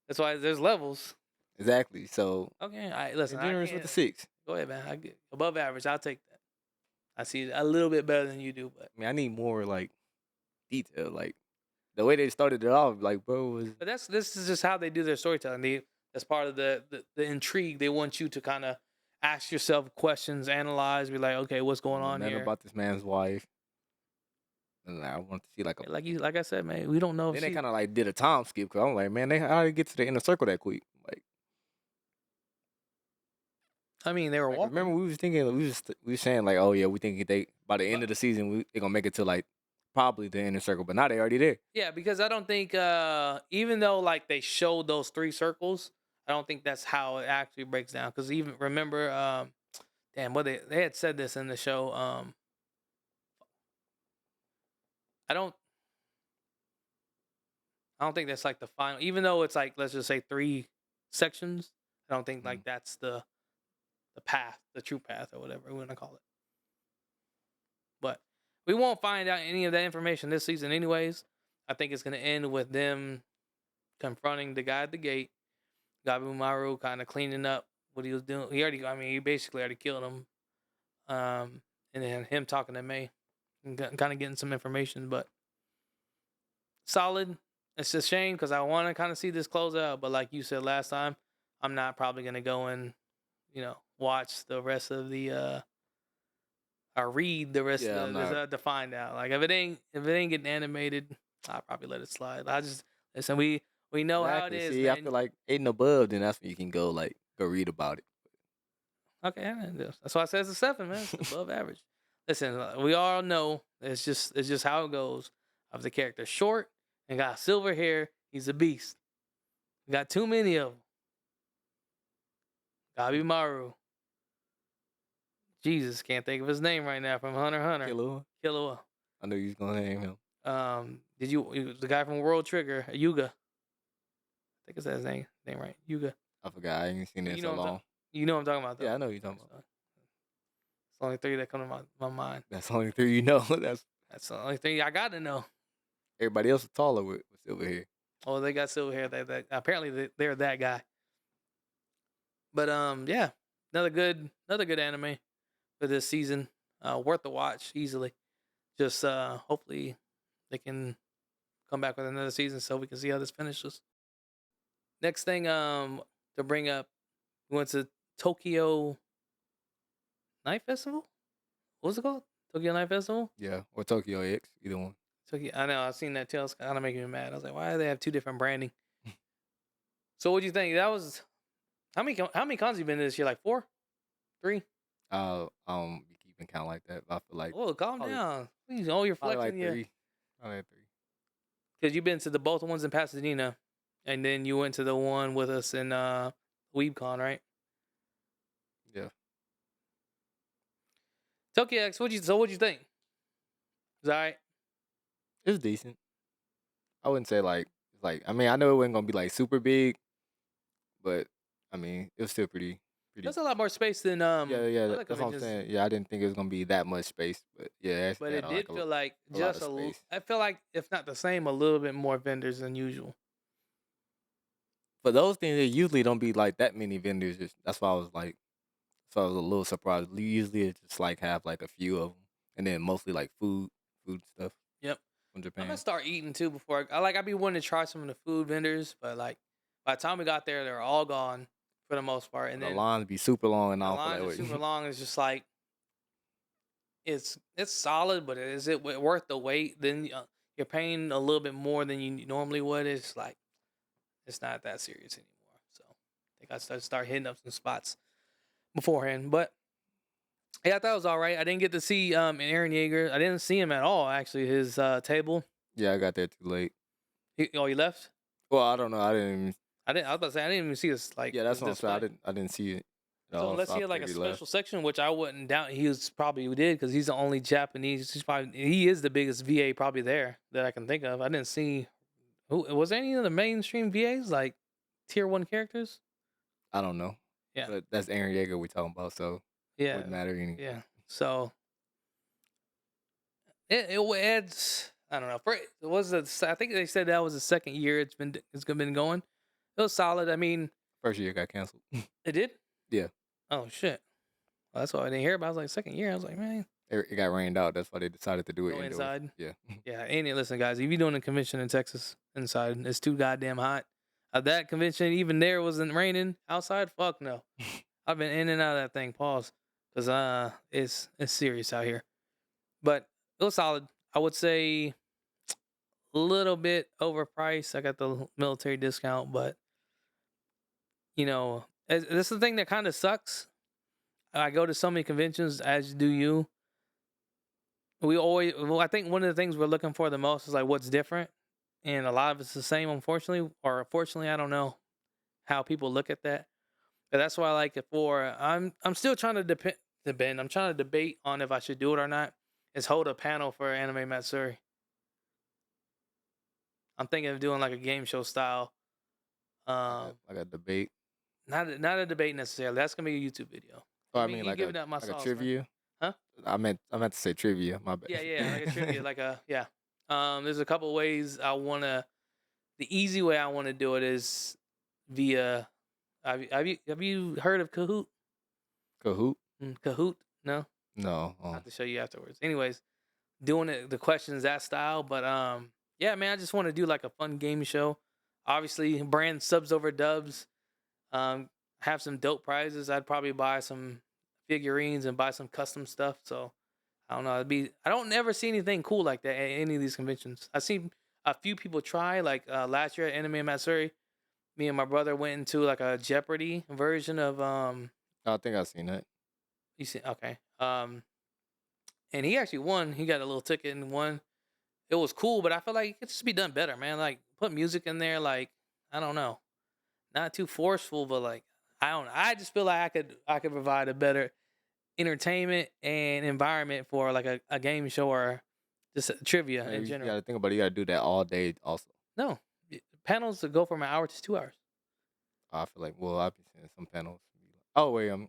That's why there's levels. Exactly. So Okay, listen. you're generous with the 6. Go ahead, man. I get above average. I'll take that. I see it a little bit better than you do, but I mean, I need more like detail. Like the way they started it off, like bro was. but this is just how they do their storytelling. That's part of the intrigue. They want you to kind of ask yourself questions, analyze, be like, okay, what's going on Nothing here? about this man's wife. And I want to see like a. Like I said, man, we don't know. Then If they she, kind of like did a time skip because I'm like, man, how did they get to the inner circle that quick? I mean, they were Like walking. remember we was thinking we was saying like, oh yeah, we think they by the end of the season they gonna make it to like probably the inner circle, but now they already there. Yeah, because I don't think even though like they showed those 3 circles, I don't think that's how it actually breaks down. Because even remember, damn, what they had said this in the show. I don't I don't think that's like the final. Even though it's like let's just say 3 sections, I don't think like that's the path, the true path or whatever we want to call it. But we won't find out any of that information this season, anyways. I think it's gonna end with them confronting the guy at the gate, Gabimaru kind of cleaning up what he was doing. He basically already killed him. And then him talking to May and kind of getting some information. But solid. It's a shame because I want to kind of see this close out, but like you said last time, I'm not probably gonna go and watch the rest of the or read the rest of Yeah, I'm the not. to find out. Like if it ain't getting animated, I'll probably let it slide. I just listen. We know how it Exactly. is, See, I man. feel like 8 and above, then that's when you can go read about it. Okay, that's why I said it's a 7, man. It's above average. Listen, we all know it's just how it goes. Of the character short and got silver hair, he's a beast. We got too many of them. Gotta be Maru. Jesus, can't think of his name right now from Hunter x Hunter. Killer. Killua. I knew you was gonna name him. Did you the guy from World Trigger, Yuga? I think it's that his name right, Yuga. I forgot. I ain't seen it in You so know what I'm long. you know what I'm talking about though. Yeah, I know what you're talking about. It's the only three that come to my mind. That's the only three you know. That's That's the only thing I got to know. everybody else is taller with silver hair. Oh, they got silver hair. That apparently they're that guy. But yeah, another good anime for this season. Worth the watch easily. Just hopefully they can come back with another season so we can see how this finishes. Next thing to bring up, we went to Tokyo Night Festival. What's it called? Tokyo Night Festival. Yeah, or Tokyo X, either one. Tokyo. I know. I've seen that too. It's kind of making me mad. I was like, why do they have two different branding? So what do you think? That was how many cons you been to this year? Like 4, 3? Be keeping count like that. But I feel like Oh, calm probably, down. Please, oh, you're probably flexing, like yeah. 3. Probably like 3. Because you've been to the both ones in Pasadena, and then you went to the one with us in WeebCon, right? Yeah, Tokyo X. What'd you think? Is all right? it's decent. I wouldn't say like I mean I know it wasn't gonna be like super big, but I mean it was still pretty. There's a lot more space than Yeah. other That's what I'm conventions, saying. Yeah, I didn't think it was gonna be that much space, but yeah, but it had it like did feel like a lot of space. I feel like if not the same, a little bit more vendors than usual. For those things, there usually don't be like that many vendors. That's why I was like, so I was a little surprised. Usually, it just like have like a few of them, and then mostly like food stuff Yep. from I'm gonna Japan. start eating too before I'd be wanting to try some of the food vendors, but like by the time we got there, they were all gone for the most part, and The then lines be super long, and I the don't feel lines like are super waiting. long. It's just like it's solid, but is it worth the wait? Then you're paying a little bit more than you normally would. It's like it's not that serious anymore. So I think I start hitting up some spots beforehand. But yeah, I thought it was all right. I didn't get to see Aaron Yeager. I didn't see him at all. Actually, his table. Yeah, I got there too late. He left. Well, I don't know. I didn't. Even, I didn't. I was about to say I didn't even see his yeah, his that's what I'm saying. display. I didn't see it at So all, unless so he I had like a figured he left. special section, which I wouldn't doubt he was probably did because he's the only Japanese. He is the biggest VA probably there that I can think of. I didn't see who was there any of the mainstream VAs like tier 1 characters. I don't know, Yeah, but that's Aaron Yeager we talking about, so yeah, wouldn't matter anyway. yeah. So it adds. I don't know. I think they said that was the second year been going. It was solid. I mean, First year got canceled. it did. Yeah, Oh shit. Well, that's what I didn't hear about. I was like second year. I was like, man, it got rained out. That's why they decided to do it go indoors. inside. Yeah, Yeah, and listen, guys, if you're doing a convention in Texas inside, it's too goddamn hot. That convention, even there, wasn't raining outside. Fuck no. I've been in and out of that thing. Pause, because it's serious out here. But it was solid. I would say a little bit overpriced. I got the military discount, but this is the thing that kind of sucks. I go to so many conventions, as do you. I think one of the things we're looking for the most is like what's different, and a lot of it's the same, unfortunately, or fortunately, I don't know how people look at that. But that's why I like it for. I'm still trying to depend. I'm trying to debate on if I should do it or not. Is hold a panel for Anime Matsuri. I'm thinking of doing like a game show style. like a debate. Not a debate necessarily. That's gonna be a YouTube video. Oh, I mean You giving up my like a sauce, man? trivia. Huh? I meant to say trivia. My bad. Yeah, like a trivia, yeah. There's a couple ways I wanna. The easy way I want to do it is via. Have you heard of Kahoot? Kahoot? Kahoot? No, No. I have to show you afterwards. Anyways, doing it the questions that style, but Yeah, man, I just want to do like a fun game show. Obviously, brand subs over dubs. Um, have some dope prizes. I'd probably buy some figurines and buy some custom stuff. So I don't know. It'd be I don't ever see anything cool like that at any of these conventions. I've seen a few people try. Like last year at Anime Matsuri, me and my brother went into like a Jeopardy version of I think I've seen that. You see, okay. And he actually won. He got a little ticket and won. It was cool, but I feel like it could just be done better, man. Like put music in there. Like I don't know, not too forceful, but like I don't know. I just feel like I could provide a better entertainment and environment for like a game show or just trivia Man, in you general. gotta think about it. You gotta do that all day also. No, panels that go from an hour to 2 hours. I feel like, well, I've been seeing some panels. Oh wait, I'm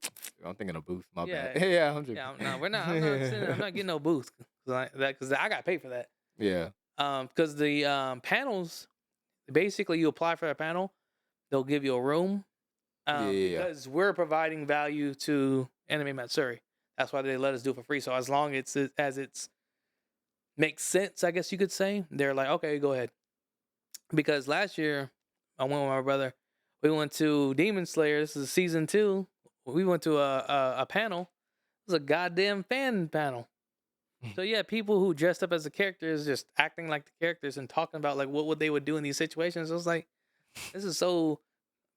thinking of Boost. My bad. Yeah, Yeah, I'm yeah. tripping. No, we're not. I'm not sitting. I'm not getting no booth because I got paid for that. Yeah, Because the panels basically you apply for a panel, they'll give you a room. yeah, yeah, yeah. Because we're providing value to Anime Matsuri. That's why they let us do it for free. So as long as it's makes sense, I guess you could say, they're like, okay, go ahead. Because last year I went with my brother. We went to Demon Slayer. This is season 2. We went to a panel. It was a goddamn fan panel. So yeah, people who dressed up as the characters, just acting like the characters and talking about like what they would do in these situations. I was like, this is so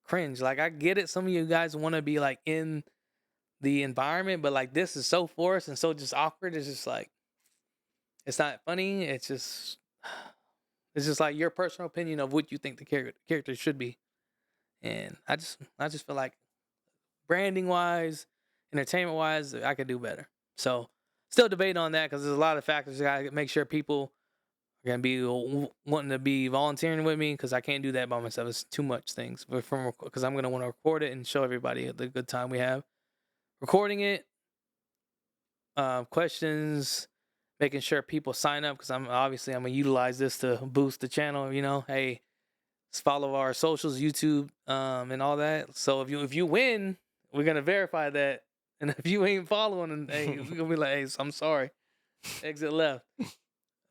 cringe. Like I get it. Some of you guys want to be like in the environment, but like this is so forced and so just awkward. It's just like it's not funny. It's just like your personal opinion of what you think the character should be. And I just feel like branding wise, entertainment wise, I could do better. So still debating on that because there's a lot of factors. I gotta make sure people are gonna be wanting to be volunteering with me because I can't do that by myself. It's too much things. But because I'm gonna want to record it and show everybody the good time we have recording it. Questions, making sure people sign up because I'm gonna utilize this to boost the channel. Hey, follow our socials, YouTube, and all that. So if you win, we're gonna verify that. And if you ain't following, and hey, we're gonna be like, hey, I'm sorry, exit left.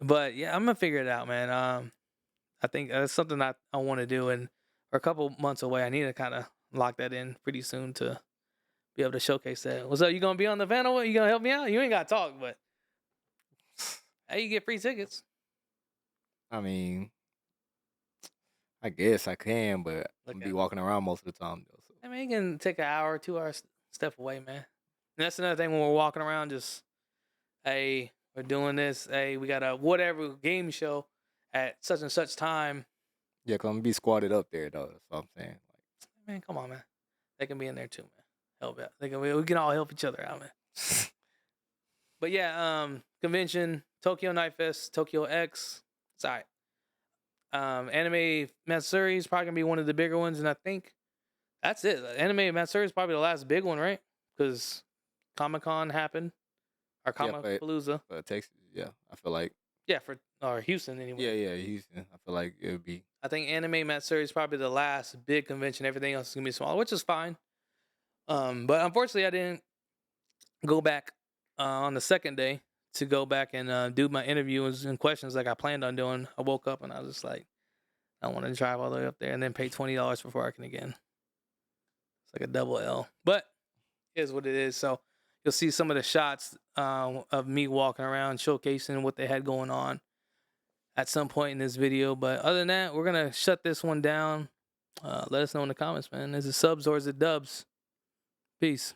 But yeah, I'm gonna figure it out, man. I think that's something I want to do, and we're a couple months away. I need to kind of lock that in pretty soon to be able to showcase that. What's up? You gonna be on the panel? You gonna help me out? You ain't gotta talk, but hey, you get free tickets. I mean, I guess I can, but I'm Look gonna be at walking around most of the time though. So I mean, you can take an hour, 2 hours step away, man. And that's another thing when we're walking around, just hey, we're doing this. Hey, we got a whatever game show at such and such time. yeah, cause I'm gonna be squatted up there though. That's what I'm saying. Man, come on, man. They can be in there too, man. Help out. We can all help each other out, man. But yeah, convention, Tokyo Night Fest, Tokyo X. It's all right. Anime Matsuri is probably gonna be one of the bigger ones, and I think that's it. Anime Matsuri is probably the last big one, right? Because Comic Con happened, or Yeah, Comic Palooza. but Texas, yeah, I feel like Yeah, for or Houston anyway. yeah, Houston. I feel like it would be. I think Anime Matsuri is probably the last big convention. Everything else is gonna be small, which is fine. But unfortunately, I didn't go back on the second day to go back and do my interviews and questions like I planned on doing. I woke up and I was just like, I want to drive all the way up there and then pay $20 for parking again. It's like a double L, but it is what it is. So you'll see some of the shots of me walking around showcasing what they had going on at some point in this video. But other than that, we're gonna shut this one down. Let us know in the comments, man. Is it subs or is it dubs? Peace.